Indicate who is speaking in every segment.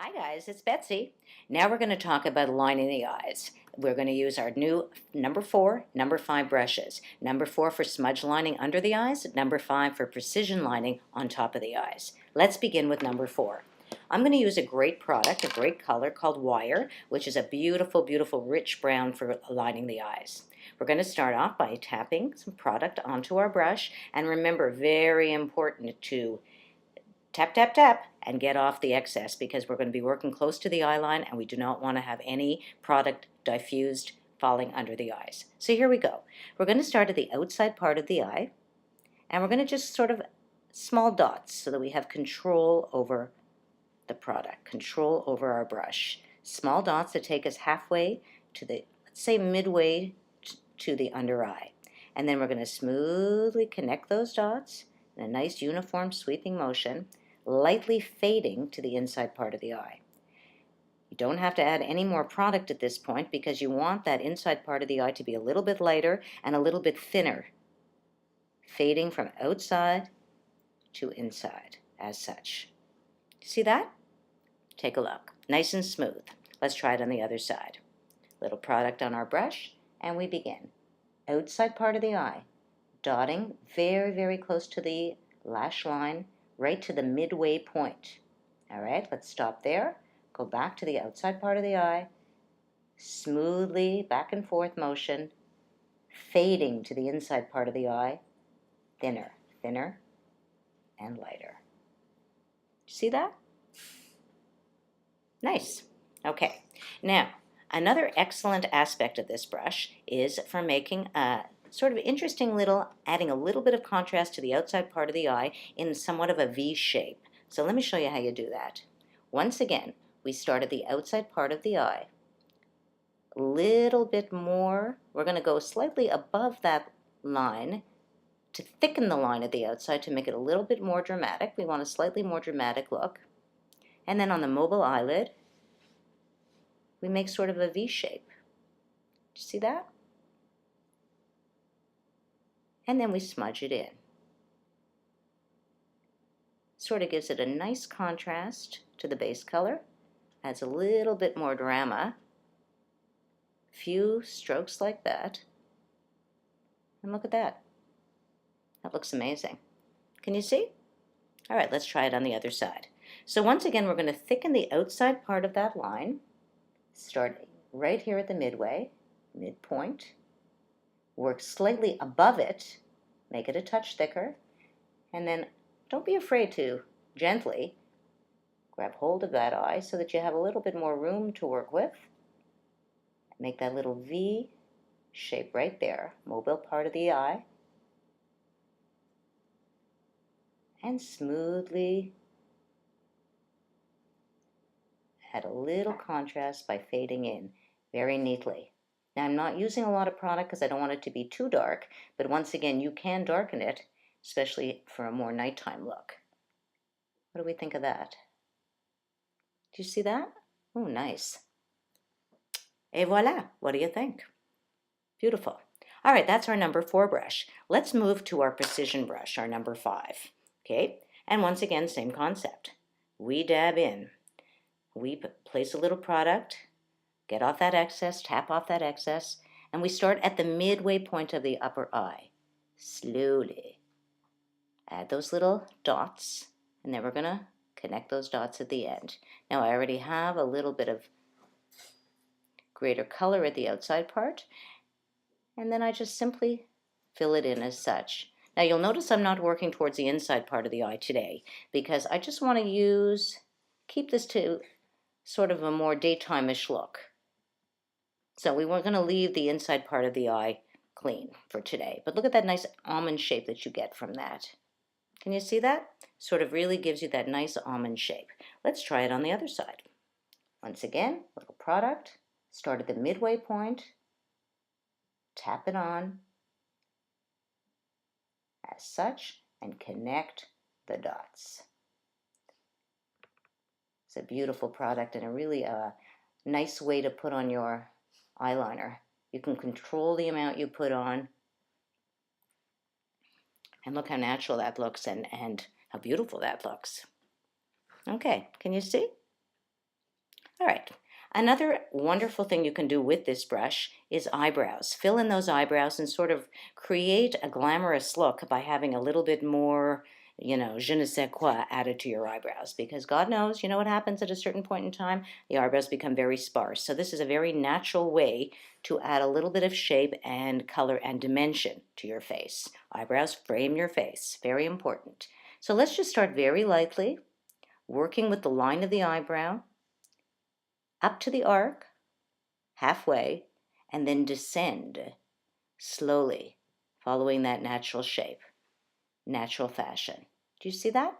Speaker 1: Hi guys, it's Betsy. Now we're going to talk about lining the eyes. We're going to use our new number 4, number 5 brushes. Number 4 for smudge lining under the eyes, number 5 for precision lining on top of the eyes. Let's begin with number 4. I'm going to use a great product, a great color called Wire, which is a beautiful, beautiful rich brown for lining the eyes. We're going to start off by tapping some product onto our brush, and remember, very important to tap, tap, tap, and get off the excess because we're going to be working close to the eye line and we do not want to have any product diffused falling under the eyes. So here we go. We're going to start at the outside part of the eye and we're going to just sort of small dots so that we have control over the product, control over our brush. Small dots that take us halfway to the, let's say midway to the under eye. And then we're going to smoothly connect those dots in a nice uniform sweeping motion, lightly fading to the inside part of the eye. You don't have to add any more product at this point because you want that inside part of the eye to be a little bit lighter and a little bit thinner, fading from outside to inside as such. See that? Take a look. Nice and smooth. Let's try it on the other side. Little product on our brush and we begin. Outside part of the eye, dotting very, very close to the lash line, right to the midway point. All right, let's stop there. Go back to the outside part of the eye, smoothly back and forth motion, fading to the inside part of the eye, thinner, thinner, and lighter. See that? Nice. Okay, now another excellent aspect of this brush is for making a sort of interesting little, adding a little bit of contrast to the outside part of the eye in somewhat of a V shape. So let me show you how you do that. Once again, we start at the outside part of the eye. A little bit more, we're going to go slightly above that line to thicken the line at the outside to make it a little bit more dramatic. We want a slightly more dramatic look. And then on the mobile eyelid, we make sort of a V shape. Do you see that? And then we smudge it in. Sort of gives it a nice contrast to the base color, adds a little bit more drama. Few strokes like that. And look at that. That looks amazing. Can you see? All right, let's try it on the other side. So once again, we're going to thicken the outside part of that line, starting right here at the midpoint, work slightly above it, make it a touch thicker, and then don't be afraid to gently grab hold of that eye so that you have a little bit more room to work with. Make that little V shape right there, mobile part of the eye, and smoothly add a little contrast by fading in very neatly. Now I'm not using a lot of product because I don't want it to be too dark, but once again you can darken it, especially for a more nighttime look. What do we think of that? Do you see that? Oh, nice. Et voila, what do you think? Beautiful. All right, that's our number 4 brush. Let's move to our precision brush, our number 5. Okay, and once again, same concept. We dab in. We place a little product, get off that excess, tap off that excess, and we start at the midway point of the upper eye. Slowly add those little dots, and then we're going to connect those dots at the end. Now I already have a little bit of greater color at the outside part, and then I just simply fill it in as such. Now you'll notice I'm not working towards the inside part of the eye today because I just want to keep this to sort of a more daytime-ish look. So we weren't going to leave the inside part of the eye clean for today. But look at that nice almond shape that you get from that. Can you see that? Sort of really gives you that nice almond shape. Let's try it on the other side. Once again, little product. Start at the midway point. Tap it on as such and connect the dots. It's a beautiful product and a really nice way to put on your eyeliner. You can control the amount you put on. And look how natural that looks and how beautiful that looks. Okay, can you see? All right. Another wonderful thing you can do with this brush is eyebrows. Fill in those eyebrows and sort of create a glamorous look by having a little bit more, je ne sais quoi added to your eyebrows. Because God knows, you know what happens at a certain point in time? The eyebrows become very sparse. So this is a very natural way to add a little bit of shape and color and dimension to your face. Eyebrows frame your face. Very important. So let's just start very lightly, working with the line of the eyebrow up to the arc, halfway, and then descend slowly, following that natural shape, natural fashion. Do you see that?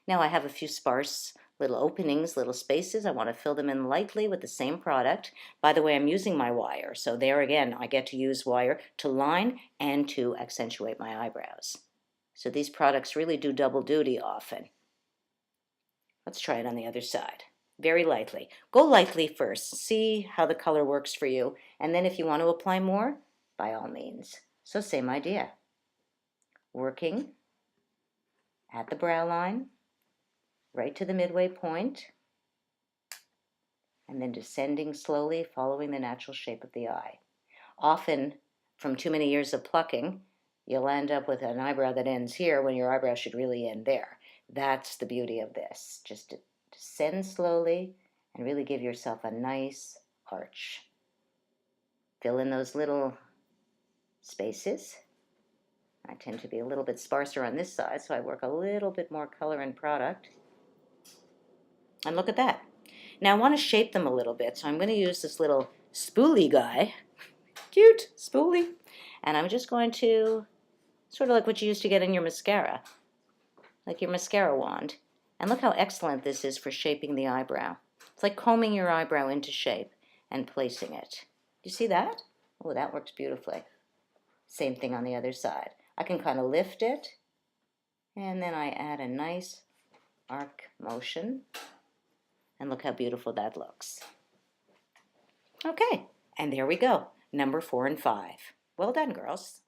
Speaker 1: Now I have a few sparse little openings, little spaces. I want to fill them in lightly with the same product. By the way, I'm using my wire, so there again, I get to use wire to line and to accentuate my eyebrows. So these products really do double duty often. Let's try it on the other side. Very lightly. Go lightly first. See how the color works for you. And then if you want to apply more, by all means. So same idea. Working at the brow line, right to the midway point, and then descending slowly, following the natural shape of the eye. Often, from too many years of plucking, you'll end up with an eyebrow that ends here when your eyebrow should really end there. That's the beauty of this. Just descend slowly and really give yourself a nice arch. Fill in those little spaces. I tend to be a little bit sparser on this side, so I work a little bit more color and product. And look at that. Now I want to shape them a little bit, so I'm going to use this little spoolie guy. Cute, spoolie. And I'm just going to, sort of like what you used to get in your mascara, like your mascara wand. And look how excellent this is for shaping the eyebrow. It's like combing your eyebrow into shape and placing it. Do you see that? Oh, that works beautifully. Same thing on the other side. I can kind of lift it, and then I add a nice arc motion. And look how beautiful that looks. Okay, and there we go. Number 4 and 5. Well done, girls.